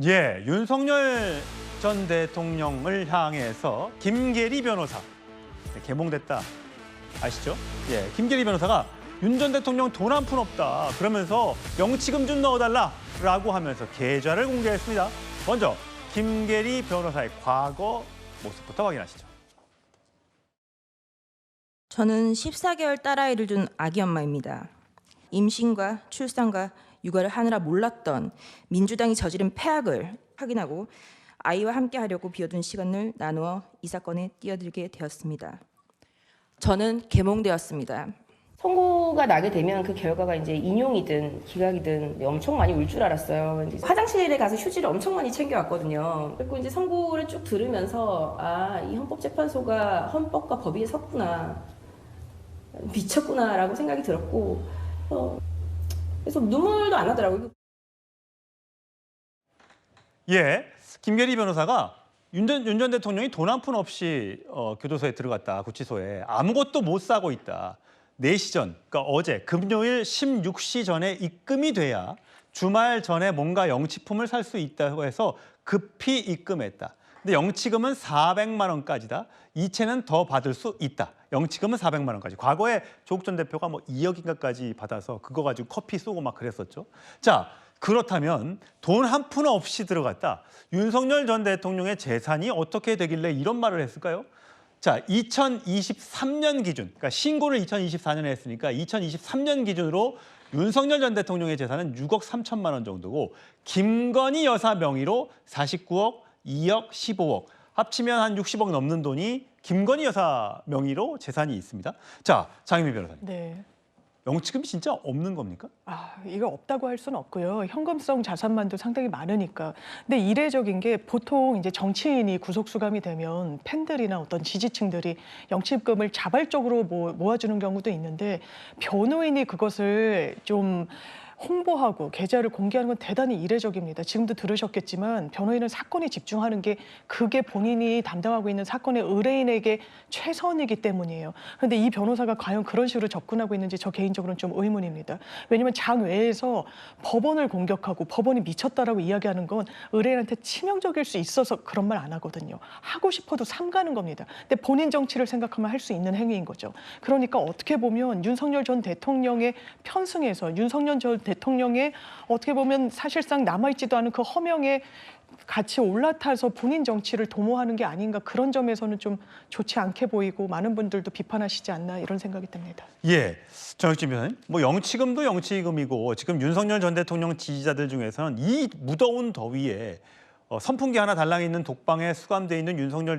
예, 윤석열 전 대통령을 향해서 김계리 변호사 개몽됐다. 아시죠? 예, 김계리 변호사가 윤 전 대통령 돈 한 푼 없다. 그러면서 영치금 좀 넣어달라라고 하면서 계좌를 공개했습니다. 먼저 김계리 변호사의 과거 모습부터 확인하시죠. 저는 14개월 딸아이를 둔 아기 엄마입니다. 임신과 출산과 육아를 하느라 몰랐던 민주당이 저지른 폐악을 확인하고 아이와 함께 하려고 비워둔 시간을 나누어 이 사건에 뛰어들게 되었습니다. 저는 계몽되었습니다. 선고가 나게 되면 그 결과가 이제 인용이든 기각이든 엄청 많이 울 줄 알았어요. 이제 화장실에 가서 휴지를 엄청 많이 챙겨왔거든요. 그리고 이제 선고를 쭉 들으면서 이 헌법재판소가 헌법과 법이 섰구나, 미쳤구나라고 생각이 들었고, 그래서 눈물도 안 나더라고요. 예, 김계리 변호사가 윤 전 대통령이 돈 한 푼 없이 교도소에 들어갔다, 구치소에 아무것도 못 사고 있다. 4시 전, 그러니까 어제 금요일 16시 전에 입금이 돼야 주말 전에 뭔가 영치품을 살 수 있다고 해서 급히 입금했다. 근데 영치금은 400만 원까지다. 이체는 더 받을 수 있다. 영치금은 400만 원까지. 과거에 조국 전 대표가 뭐 2억인가까지 받아서 그거 가지고 커피 쏘고 막 그랬었죠. 자, 그렇다면 돈 한 푼 없이 들어갔다. 윤석열 전 대통령의 재산이 어떻게 되길래 이런 말을 했을까요? 자, 2023년 기준, 그러니까 신고를 2024년에 했으니까 2023년 기준으로 윤석열 전 대통령의 재산은 6억 3천만 원 정도고 김건희 여사 명의로 49억, 2억, 15억, 합치면 한 60억 넘는 돈이 김건희 여사 명의로 재산이 있습니다. 자, 장혜미 변호사님. 네. 영치금이 진짜 없는 겁니까? 이거 없다고 할 수는 없고요. 현금성 자산만도 상당히 많으니까. 근데 이례적인 게 보통 이제 정치인이 구속 수감이 되면 팬들이나 어떤 지지층들이 영치금을 자발적으로 모아주는 경우도 있는데 변호인이 그것을 좀 홍보하고 계좌를 공개하는 건 대단히 이례적입니다. 지금도 들으셨겠지만 변호인은 사건에 집중하는 게 그게 본인이 담당하고 있는 사건의 의뢰인에게 최선이기 때문이에요. 그런데 이 변호사가 과연 그런 식으로 접근하고 있는지 저 개인적으로는 좀 의문입니다. 왜냐하면 장외에서 법원을 공격하고 법원이 미쳤다라고 이야기하는 건 의뢰인한테 치명적일 수 있어서 그런 말 안 하거든요. 하고 싶어도 삼가는 겁니다. 근데 본인 정치를 생각하면 할 수 있는 행위인 거죠. 그러니까 어떻게 보면 윤석열 전 대통령의 편승해서 윤석열 전 대통령의 어떻게 보면 사실상 남아있지도 않은 그 허명에 같이 올라타서 본인 정치를 도모하는 게 아닌가, 그런 점에서는 좀 좋지 않게 보이고 많은 분들도 비판하시지 않나 이런 생각이 듭니다. 예, 정혁진 변호사님. 뭐 영치금도 영치금이고 지금 윤석열 전 대통령 지지자들 중에서는 이 무더운 더위에 선풍기 하나 달랑 있는 독방에 수감돼 있는 윤석열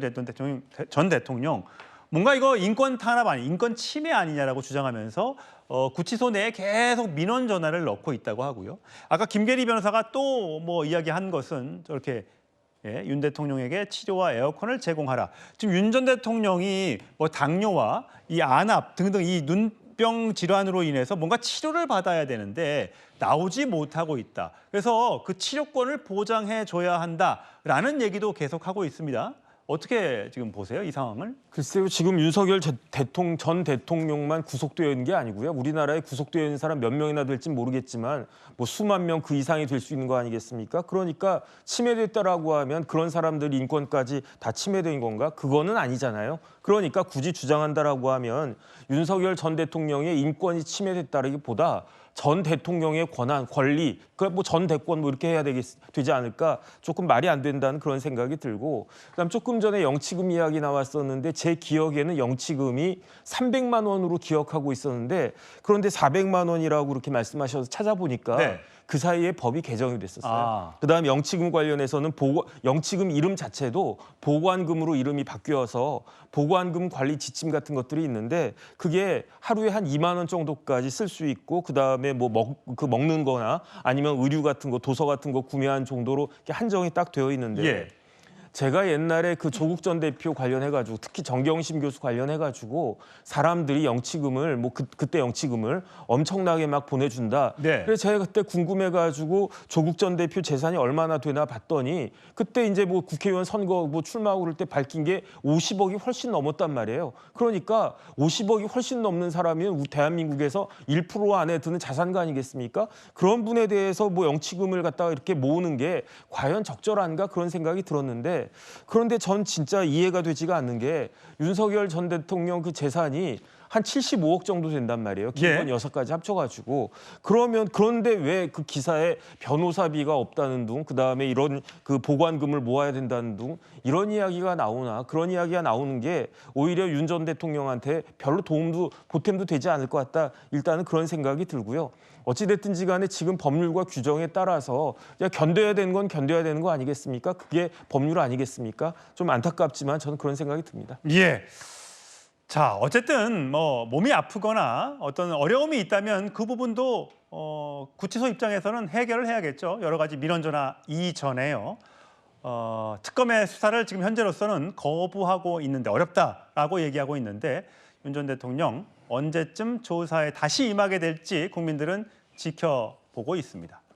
전 대통령 뭔가 이거 인권 탄압 아니, 인권 침해 아니냐라고 주장하면서 구치소 내에 계속 민원 전화를 넣고 있다고 하고요. 아까 김계리 변호사가 또 뭐 이야기한 것은 저렇게 윤 대통령에게 치료와 에어컨을 제공하라. 지금 윤 전 대통령이 뭐 당뇨와 이 안압 등등 이 눈병 질환으로 인해서 뭔가 치료를 받아야 되는데 나오지 못하고 있다. 그래서 그 치료권을 보장해 줘야 한다라는 얘기도 계속하고 있습니다. 어떻게 지금 보세요, 이 상황을? 글쎄요, 지금 윤석열 전 대통령만 구속되어 있는 게 아니고요. 우리나라에 구속되어 있는 사람 몇 명이나 될지 모르겠지만 뭐 수만 명 그 이상이 될 수 있는 거 아니겠습니까? 그러니까 침해됐다라고 하면 그런 사람들 인권까지 다 침해된 건가? 그거는 아니잖아요. 그러니까 굳이 주장한다라고 하면 윤석열 전 대통령의 인권이 침해됐다라기보다 전 대통령의 권한, 권리, 뭐 전 대권 뭐 이렇게 해야 되지 않을까? 조금 말이 안 된다는 그런 생각이 들고, 그다음 조금 전에 영치금 이야기 나왔었는데 제 기억에는 영치금이 300만 원으로 기억하고 있었는데 그런데 400만 원이라고 그렇게 말씀하셔서 찾아보니까 네. 그 사이에 법이 개정이 됐었어요. 그다음 영치금 관련해서는 영치금 이름 자체도 보관금으로 이름이 바뀌어서 보관금 관리 지침 같은 것들이 있는데 그게 하루에 한 2만 원 정도까지 쓸 수 있고 그다음에 뭐 먹는 거나 아니면 의류 같은 거, 도서 같은 거 구매한 정도로 이렇게 한정이 딱 되어 있는데 예. 제가 옛날에 그 조국 전 대표 관련해가지고 특히 정경심 교수 관련해가지고 사람들이 영치금을 그때 영치금을 엄청나게 막 보내준다. 네. 그래서 제가 그때 궁금해가지고 조국 전 대표 재산이 얼마나 되나 봤더니 그때 이제 뭐 국회의원 선거 뭐 출마하고 그럴 때 밝힌 게 50억이 훨씬 넘었단 말이에요. 그러니까 50억이 훨씬 넘는 사람이 대한민국에서 1% 안에 드는 자산가 아니겠습니까? 그런 분에 대해서 뭐 영치금을 갖다가 이렇게 모으는 게 과연 적절한가 그런 생각이 들었는데 그런데 전 진짜 이해가 되지가 않는 게 윤석열 전 대통령 그 재산이 한 75억 정도 된단 말이에요. 기본 예. 6가지 합쳐가지고. 그런데 왜 그 기사에 변호사비가 없다는 둥, 그다음에 이런 그 보관금을 모아야 된다는 둥, 이런 이야기가 나오나 그런 이야기가 나오는 게 오히려 윤 전 대통령한테 별로 보탬도 되지 않을 것 같다. 일단은 그런 생각이 들고요. 어찌됐든지 간에 지금 법률과 규정에 따라서 그냥 견뎌야 되는 건 견뎌야 되는 거 아니겠습니까? 그게 법률 아니겠습니까? 좀 안타깝지만 저는 그런 생각이 듭니다. 예. 자, 어쨌든 뭐 몸이 아프거나 어떤 어려움이 있다면 그 부분도 구치소 입장에서는 해결을 해야겠죠. 여러 가지 민원 전화 이전에요. 특검의 수사를 지금 현재로서는 거부하고 있는데 어렵다라고 얘기하고 있는데 윤 전 대통령 언제쯤 조사에 다시 임하게 될지 국민들은 지켜보고 있습니다.